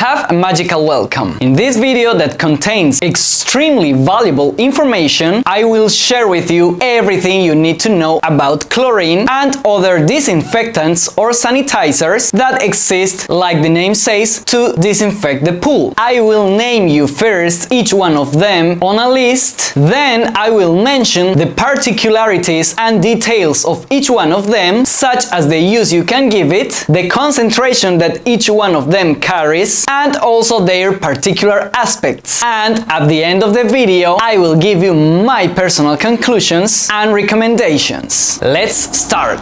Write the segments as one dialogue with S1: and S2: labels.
S1: have a magical welcome. In this video that contains extremely valuable information, I will share with you everything you need to know about chlorine and other disinfectants or sanitizers that exist, like the name says, to disinfect the pool. I will name you first each one of them on a list, then I will mention the particularities and details of each one of them, such as the use you can give it, the concentration that each one of them carries, and also their particular aspects. And at the end of the video, I will give you my personal conclusions and recommendations. Let's start!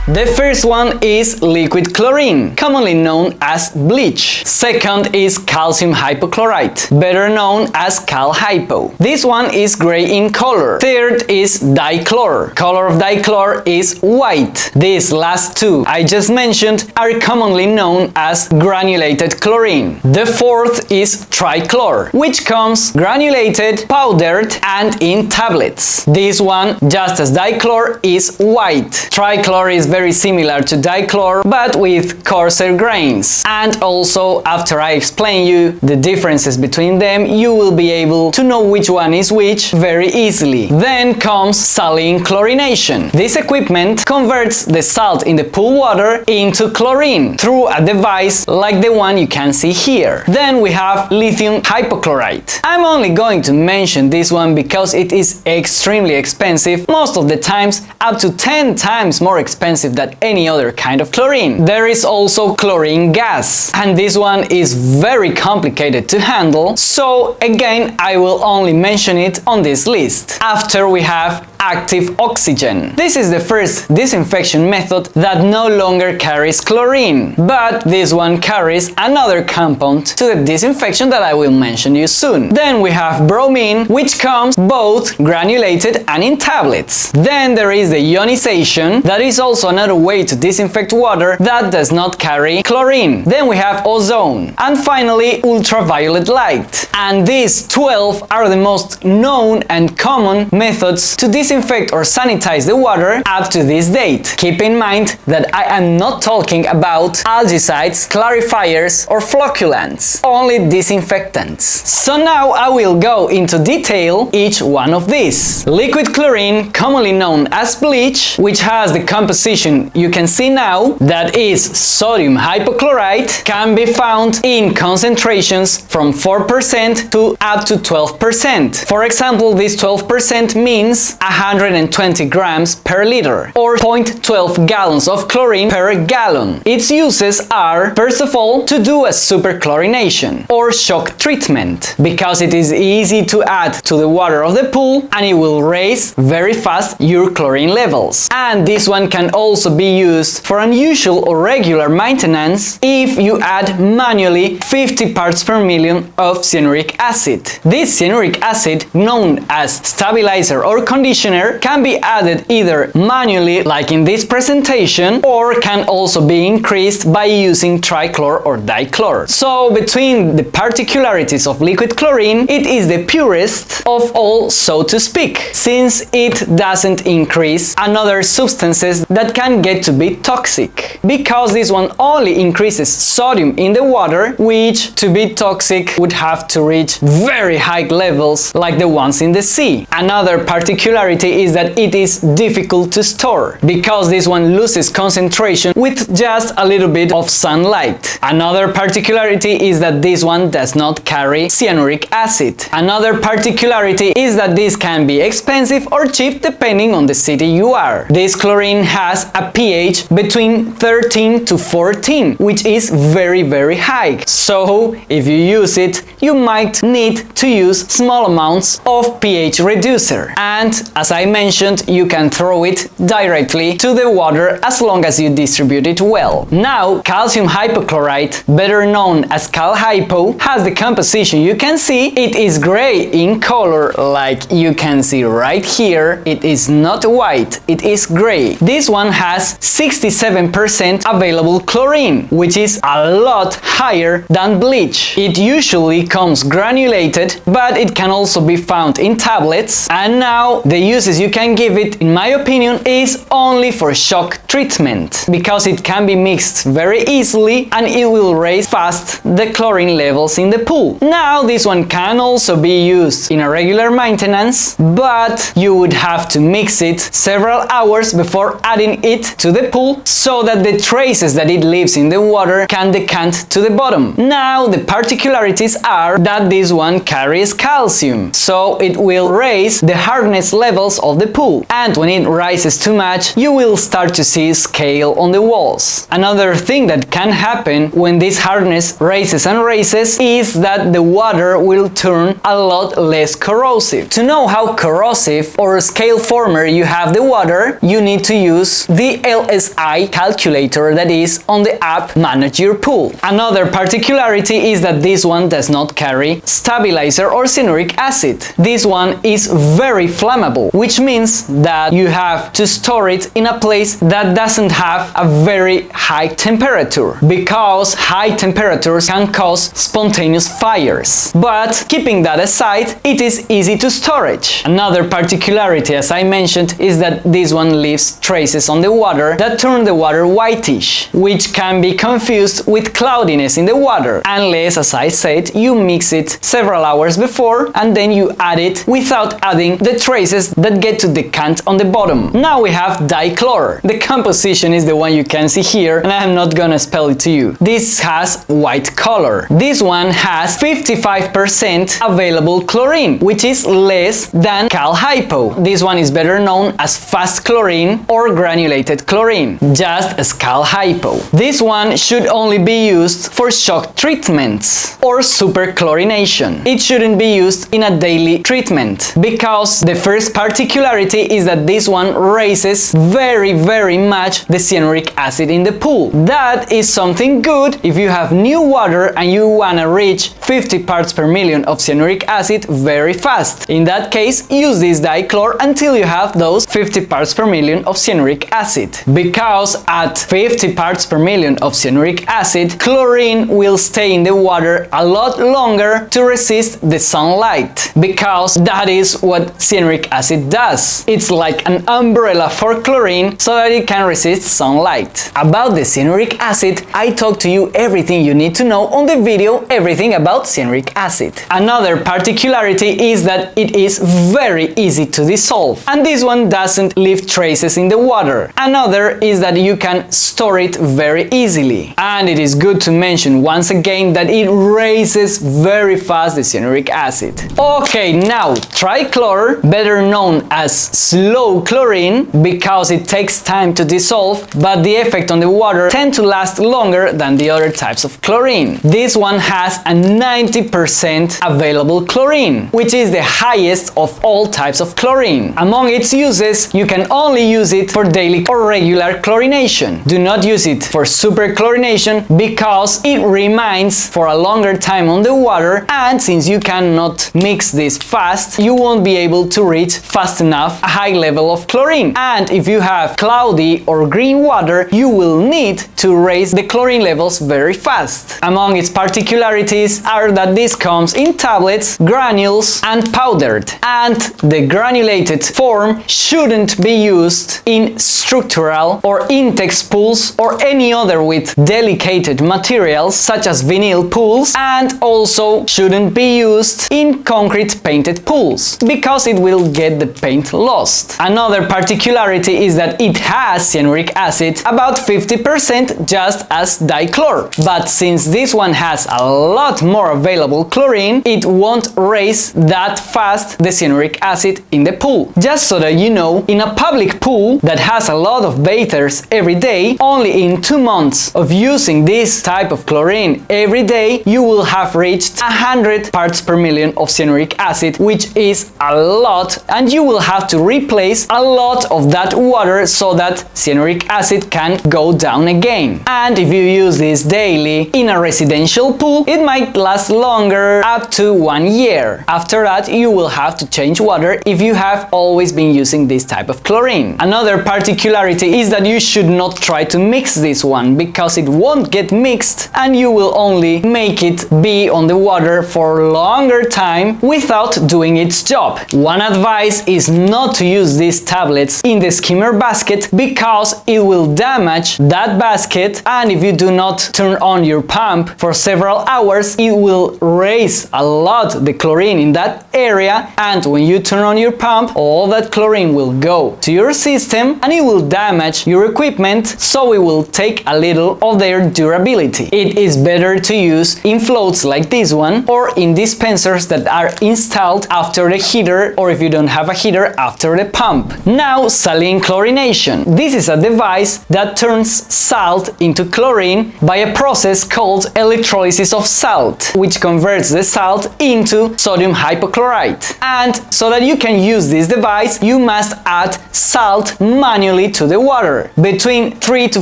S1: The first one is liquid chlorine, commonly known as bleach. Second is calcium hypochlorite, better known as cal hypo. This one is gray in color. Third is dichlor. Color of dichlor is white. These last two I just mentioned are commonly known as granulated chlorine. The fourth is trichlor, which comes granulated, powdered, and in tablets. This one, just as dichlor, is white. Trichlor is very similar to dichlor, but with coarser grains. And also, after I explain you the differences between them, you will be able to know which one is which very easily. Then comes saline chlorination. This equipment converts the salt in the pool water into chlorine through a device like the one you can see here. Then we have lithium hypochlorite. I'm only going to mention this one because it is extremely expensive, most of the times up to 10 times more expensive than any other kind of chlorine. There is also chlorine gas, and this one is very complicated to handle, so again I will only mention it on this list. After we have active oxygen. This is the first disinfection method that no longer carries chlorine, but this one carries another compound to the disinfection that I will mention you soon. Then we have bromine, which comes both granulated and in tablets. Then there is the ionization, that is also another way to disinfect water that does not carry chlorine. Then we have ozone, and finally ultraviolet light. And these 12 are the most known and common methods to disinfect or sanitize the water up to this date. Keep in mind that I am not talking about algicides, clarifiers or flocculants, only disinfectants. So now I will go into detail each one of these. Liquid chlorine, commonly known as bleach, which has the composition you can see now, that is sodium hypochlorite, can be found in concentrations from 4% to up to 12%. For example, this 12% means 120 grams per liter, or 0.12 gallons of chlorine per gallon. Its uses are, first of all, to do a superchlorination or shock treatment, because it is easy to add to the water of the pool and it will raise very fast your chlorine levels. And this one can also be used for unusual or regular maintenance if you add manually 50 parts per million of cyanuric acid. This cyanuric acid, known as stabilizer or conditioner, can be added either manually, like in this presentation, or can also be increased by using trichlor or dichlor. So between the particularities of liquid chlorine, it is the purest of all, so to speak, since it doesn't increase another substances that can get to be toxic, because this one only increases sodium in the water, which to be toxic would have to reach very high levels like the ones in the sea. Another particularity is that it is difficult to store, because this one loses concentration with just a little bit of sunlight. Another particularity is that this one does not carry cyanuric acid. Another particularity is that this can be expensive or cheap depending on the city you are. This chlorine has a pH between 13 to 14, which is very high. So if you use it, you might need to use small amounts of pH reducer. And as I mentioned, you can throw it directly to the water as long as you distribute it well. Now, calcium hypochlorite, better known as cal hypo, has the composition you can see. It is gray in color, like you can see right here. It is not white, it is gray. This one has 67% available chlorine, which is a lot higher than bleach. It usually comes granulated, but it can also be found in tablets. And now the uses you can give it, in my opinion, is only for shock treatment, because it can be mixed very easily and it will raise fast the chlorine levels in the pool. Now this one can also be used in a regular maintenance, but you would have to mix it several hours before adding it to the pool so that the traces that it leaves in the water can decant to the bottom. Now the particularities are that this one carries calcium, so it will raise the hardness levels of the pool, and when it rises too much you will start to see scale on the walls. Another thing that can happen when this hardness raises and raises is that the water will turn a lot less corrosive. To know how corrosive or scale former you have the water, you need to use the LSI calculator that is on the app Manage Your Pool. Another particularity is that this one does not carry stabilizer or cyanuric acid. This one is very flammable, which means that you have to store it in a place that doesn't have a very high temperature, because high temperatures can cause spontaneous fires. But keeping that aside, it is easy to storage. Another particularity, as I mentioned, is that this one leaves traces on the water that turn the water whitish, which can be confused with cloudiness in the water, unless, as I said, you mix it several hours before and then you add it without adding the traces that get to decant on the bottom. Now we have dichlor. The composition is the one you can see here, and I am not gonna spell it to you. This has white color. This one has 55% available chlorine, which is less than cal hypo. This one is better known as fast chlorine or granulated chlorine, just as cal hypo. This one should only be used for shock treatments or superchlorination. It shouldn't be used in a daily treatment, because the first particularity is that this one raises very much the cyanuric acid in the pool. That is something good if you have new water and you wanna reach 50 parts per million of cyanuric acid very fast. In that case, use this dichlor until you have those 50 parts per million of cyanuric acid, because at 50 parts per million of cyanuric acid, chlorine will stay in the water a lot longer to resist the sunlight, because that is what cyanuric acid does. It's like an umbrella for chlorine so that it can resist sunlight. About the cyanuric acid, I talked to you everything you need to know on the video Everything About Cyanuric Acid. Another particularity is that it is very easy to dissolve, and this one doesn't leave traces in the water. Another is that you can store it very easily, and it is good to mention once again that it raises very fast the cyanuric acid. Okay, now trichlor, better known as slow chlorine, because it takes time to dissolve, but the effect on the water tends to last longer than the other types of chlorine. This one has a 90% available chlorine, which is the highest of all types of chlorine. Among its uses, you can only use it for daily or regular chlorination. Do not use it for superchlorination, because it remains for a longer time on the water, and since you cannot mix this fast, you won't be able to reach fast enough a high level of chlorine. And if you have cloudy or green water, you will need to raise the chlorine levels very fast. Among its particularities are that this comes in tablets, granules, and powdered, and the granulated form shouldn't be used in structural or intex pools or any other with delicate materials such as vinyl pools, and also shouldn't be used in concrete painted pools, because it will get the paint lost. Another particularity is that it has cyanuric acid, about 50%, just as dichlor, but since this one has a lot more available chlorine, it won't raise that fast the cyanuric acid in the pool. Just so that you know, in a public pool that has a lot of bathers every day, only in 2 months of using this type of chlorine every day, you will have reached 100 parts per million of cyanuric acid, which is a lot, and you will have to replace a lot of that water so that cyanuric acid can go down again. And if you use this daily in a residential pool, it might last longer, up to 1 year. After that, you will have to change water if you have always been using this type of chlorine. Another particularity is that you should not try to mix this one, because it won't get mixed and you will only make it be on the water for a longer time without doing its job. One advice is not to use these tablets in the skimmer basket, because it will damage that basket, and if you do not turn on your pump for several hours, it will raise a lot the chlorine in that area, and when you turn on your pump, all that chlorine will go to your system and it will damage your equipment, so it will take a little of their durability. It is better to use in floats like this one, or in dispensers that are installed after the heater, or if you don't have a heater, after the pump. Now, saline chlorination. This is a device that turns salt into chlorine by a process called electrolysis of salt, which converts the salt into sodium hypochlorite. And so that you can use this device, you must add salt manually to the water, between 3 to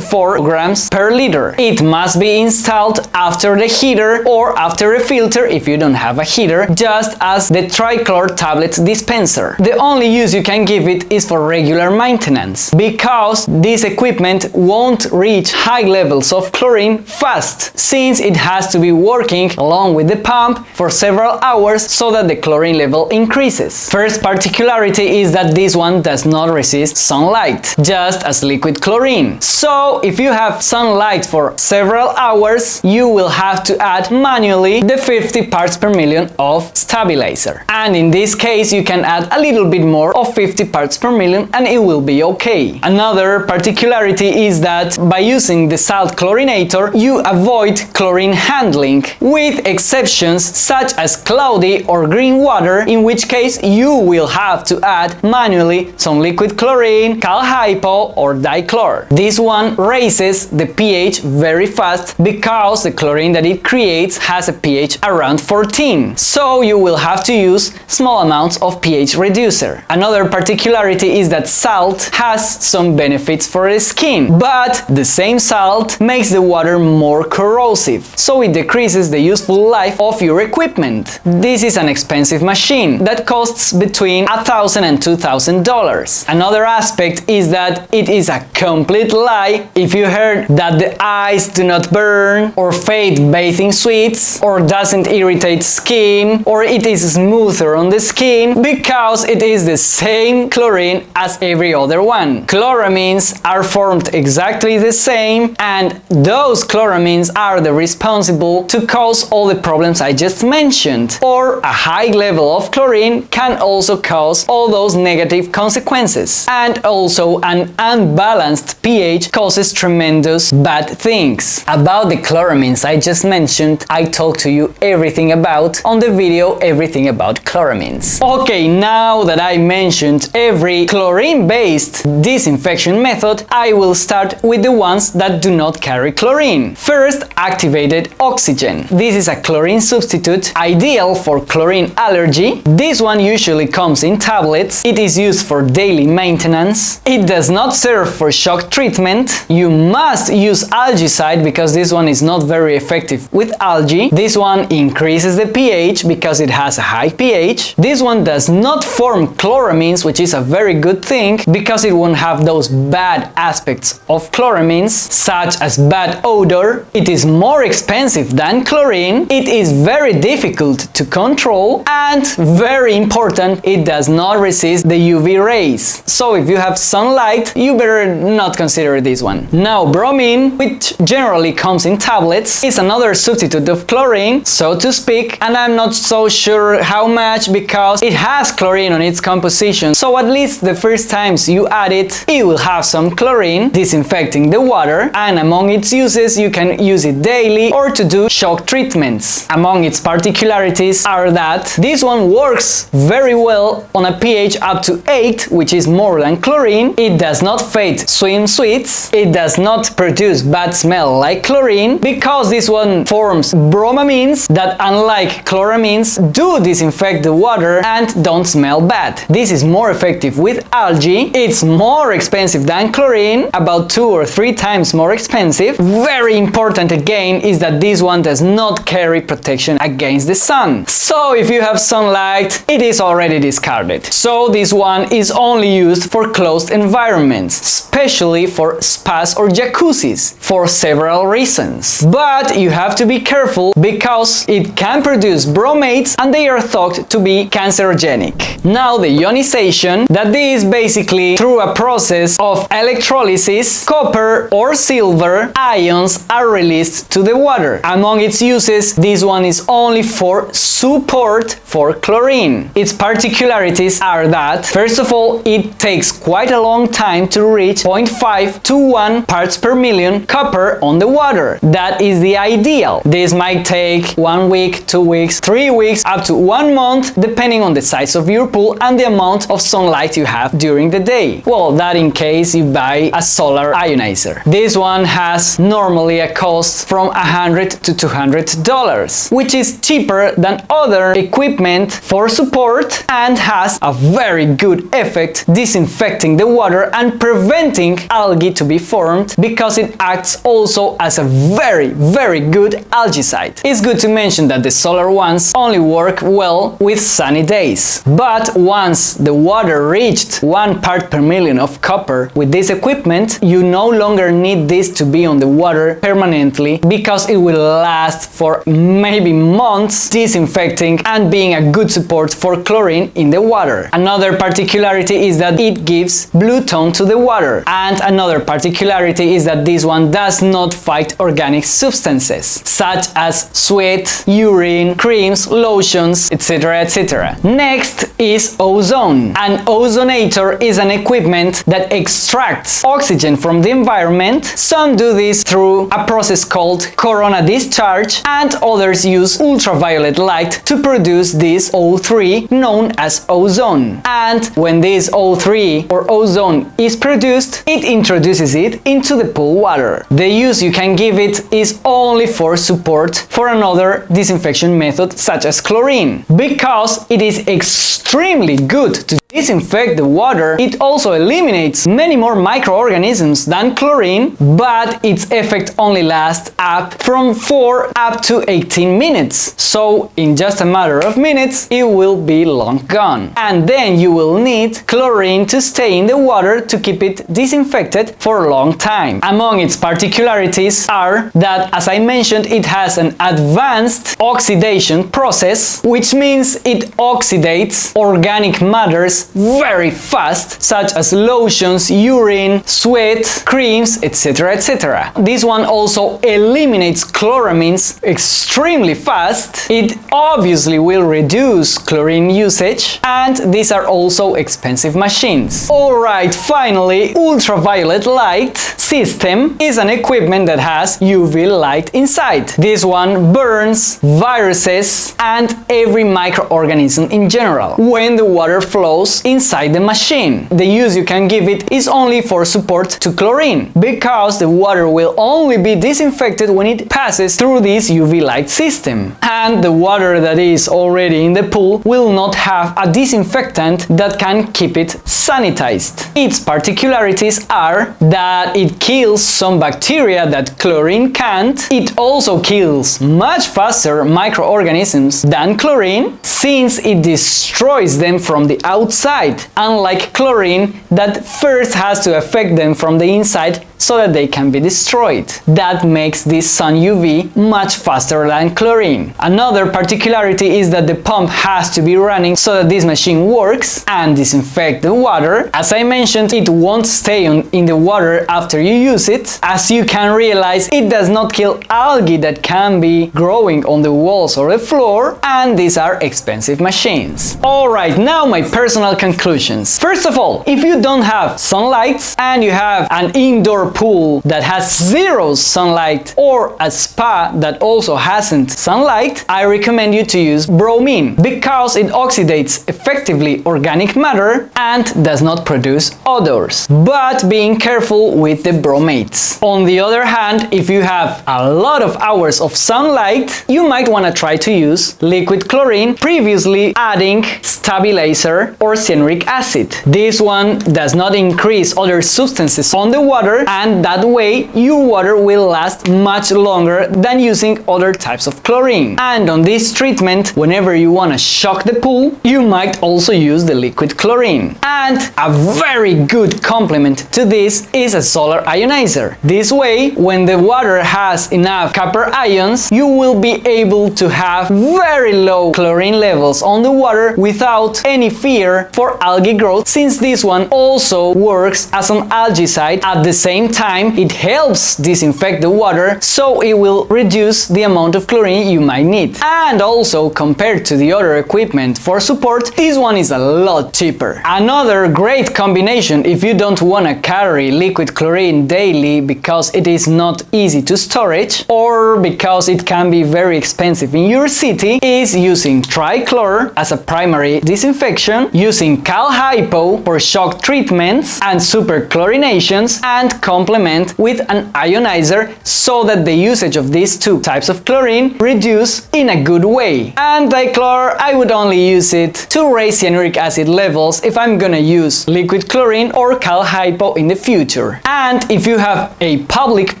S1: 4 grams per liter. It must be installed after the heater or after a filter if you don't have a heater, just as the Trichlor tablet dispenser. The only use you can give it is for regular maintenance, because this equipment won't reach high levels of chlorine fast, since it has to be working along with the pump for several hours so that the chlorine level increases. First particularity is that this one does not resist sunlight, just as liquid chlorine. So if you have sunlight for several hours, you will have to add manually the 50 parts per million of stabilizer. And in this case, you can add a little bit more of 50 parts per million and it will be okay. Another particularity is that by using the salt chlorinator, you avoid chlorine handling, with exceptions such as cloudy or green water, in which case you will have to add manually some liquid chlorine, cal hypo or dichlor. This one raises the pH very fast because the chlorine that it creates has a pH around 14. So you will have to use small amounts of pH reducer. Another particularity is that salt has some benefits for the skin, but the same salt makes the water more corrosive, so it decreases the useful life of your equipment. This is an expensive machine that costs between $1,000 and $2,000. Another aspect is that it is a complete lie if you heard that the eyes do not burn, or fade bathing sweats, or doesn't irritate skin, or it is smoother on the skin, because it is the same chlorine as every other one. Chloramines are formed exactly the same, and those chloramines are the responsible to cause all the problems I just mentioned. Or a high level of chlorine can also cause all those negative consequences. And also an unbalanced pH causes tremendous bad things. About the chloramines I just mentioned, I talked to you everything about on the video Everything About Chloramines. Okay, now that I mentioned every chlorine-based disinfection method, I will start with the ones that do not carry chlorine. First, activated oxygen. This is a chlorine substitute ideal for chlorine allergy. This one usually comes in tablets. It is used for daily maintenance. It does not serve for shock treatment. You must use algicide because this one is not very effective with algae. This one increases the pH because it has a high pH. This one does not form chloramines, which is a very good thing because it won't have those bad aspects of chloramines, such as bad odor. It is more expensive than chlorine. It is very difficult to control, and very important, it does not resist the UV rays. So if you have sunlight, you better not consider this one. Now, bromine, which generally comes in tablets, is another substitute of chlorine, so to speak, and I'm not so sure how much because it has chlorine on its composition, so at least the first times you add it, it will have some chlorine, disinfecting the water, and among its uses, you can use it daily or to do shock treatments. Among its particularities are that this one works very well on a pH up to 8, which is more than chlorine. It does not fade swimsuits. It does not produce bad smell like chlorine, because this one forms bromamines that, unlike chloramines, do disinfect the water and don't smell bad. that. This is more effective with algae, it's more expensive than chlorine, about 2 or 3 times more expensive. Very important again is that this one does not carry protection against the sun. So if you have sunlight, it is already discarded. So this one is only used for closed environments, especially for spas or jacuzzis, for several reasons. But you have to be careful because it can produce bromates and they are thought to be cancerogenic. Now the ionization, that is basically through a process of electrolysis, copper or silver ions are released to the water. Among its uses, this one is only for support for chlorine. Its particularities are that, first of all, it takes quite a long time to reach 0.5 to 1 parts per million copper on the water. That is the ideal. This might take 1 week, 2 weeks, 3 weeks, up to 1 month, depending on the size of your pool and the amount of sunlight you have during the day. Well, that in case you buy a solar ionizer. This one has normally a cost from $100 to $200, which is cheaper than other equipment for support and has a very good effect disinfecting the water and preventing algae to be formed because it acts also as a very good algicide. It's good to mention that the solar ones only work well with sunny days. But once the water reached 1 part per million of copper with this equipment, you no longer need this to be on the water permanently because it will last for maybe months disinfecting and being a good support for chlorine in the water. Another particularity is that it gives blue tone to the water, and another particularity is that this one does not fight organic substances such as sweat, urine, creams, lotions, etc. etc. Next is ozone. An ozonator is an equipment that extracts oxygen from the environment. Some do this through a process called corona discharge, and others use ultraviolet light to produce this O3 known as ozone. And when this O3 or ozone is produced, it introduces it into the pool water. The use you can give it is only for support for another disinfection method such as chlorine. Because it is extremely good to disinfect the water, it also eliminates many more microorganisms than chlorine, but its effect only lasts up from 4 up to 18 minutes. So in just a matter of minutes, it will be long gone. And then you will need chlorine to stay in the water to keep it disinfected for a long time. Among its particularities are that, as I mentioned, it has an advanced oxidation process, which means it oxidates organic matters very fast, such as lotions, urine, sweat, creams, etc. etc. This one also eliminates chloramines extremely fast. It obviously will reduce chlorine usage, and these are also expensive machines. Alright, finally, ultraviolet light system is an equipment that has UV light inside. This one burns viruses and every microorganism in general when the water flows inside the machine. The use you can give it is only for support to chlorine, because the water will only be disinfected when it passes through this UV light system. And the water that is already in the pool will not have a disinfectant that can keep it sanitized. Its particularities are that it kills some bacteria that chlorine can't. It also kills much faster microorganisms than chlorine, since it destroys them from the outside, unlike chlorine that first has to affect them from the inside so that they can be destroyed. That makes this sun UV much faster than chlorine. Another particularity is that the pump has to be running so that this machine works and disinfect the water. As I mentioned, it won't stay in the water after you use it. As you can realize, it does not kill algae that can be growing on the walls or the floor, and these are expensive machines. Alright, now my personal conclusions. First of all, if you don't have sunlight and you have an indoor pool that has zero sunlight or a spa that also hasn't sunlight, I recommend you to use bromine, because it oxidates effectively organic matter and does not produce odors. But being careful with the bromates. On the other hand, if you have a lot of hours of sunlight, you might want to try to use liquid chlorine, previously adding stabilizing stabilizer or cyanuric acid. This one does not increase other substances on the water, and that way your water will last much longer than using other types of chlorine. And on this treatment, whenever you want to shock the pool, you might also use the liquid chlorine. And a very good complement to this is a solar ionizer. This way, when the water has enough copper ions, you will be able to have very low chlorine levels on the water without any fear for algae growth, since this one also works as an algicide. At the same time, it helps disinfect the water, so it will reduce the amount of chlorine you might need. And also, compared to the other equipment for support, this one is a lot cheaper. Another great combination if you don't want to carry liquid chlorine daily because it is not easy to storage or because it can be very expensive in your city is using Trichlor as a primary disinfection, using hypo for shock treatments and super chlorinations, and complement with an ionizer so that the usage of these two types of chlorine reduce in a good way. And dichlor, I would only use it to raise cyanuric acid levels if I'm gonna use liquid chlorine or hypo in the future. And if you have a public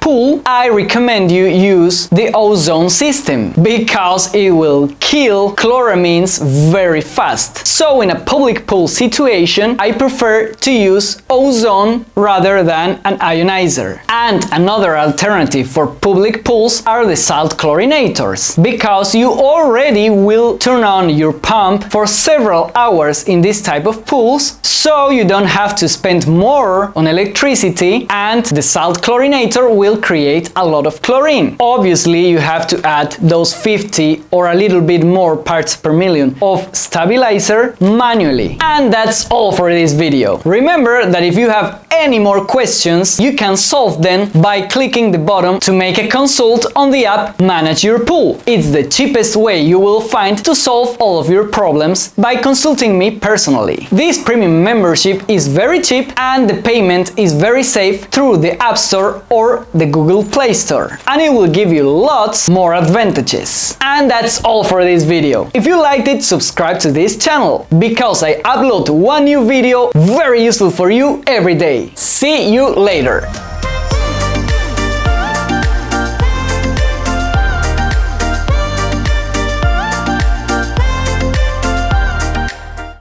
S1: pool, I recommend you use the ozone system because it will kill chloramines very fast. So in a public pool situation, I prefer to use ozone rather than an ionizer. And another alternative for public pools are the salt chlorinators, because you already will turn on your pump for several hours in this type of pools, so you don't have to spend more on electricity, and the salt chlorinator will create a lot of chlorine. Obviously, you have to add those 50 or a little bit more parts per million of stabilizer manually. And that's all for this video. Remember that if you have any more questions, you can solve them by clicking the button to make a consult on the app Manage Your Pool. It's the cheapest way you will find to solve all of your problems by consulting me personally. This premium membership is very cheap and the payment is very safe through the App Store or the Google Play Store, and it will give you lots more advantages. And that's all for this video. If you liked it, subscribe to this channel because I upload one new video very useful for you every day. See you later!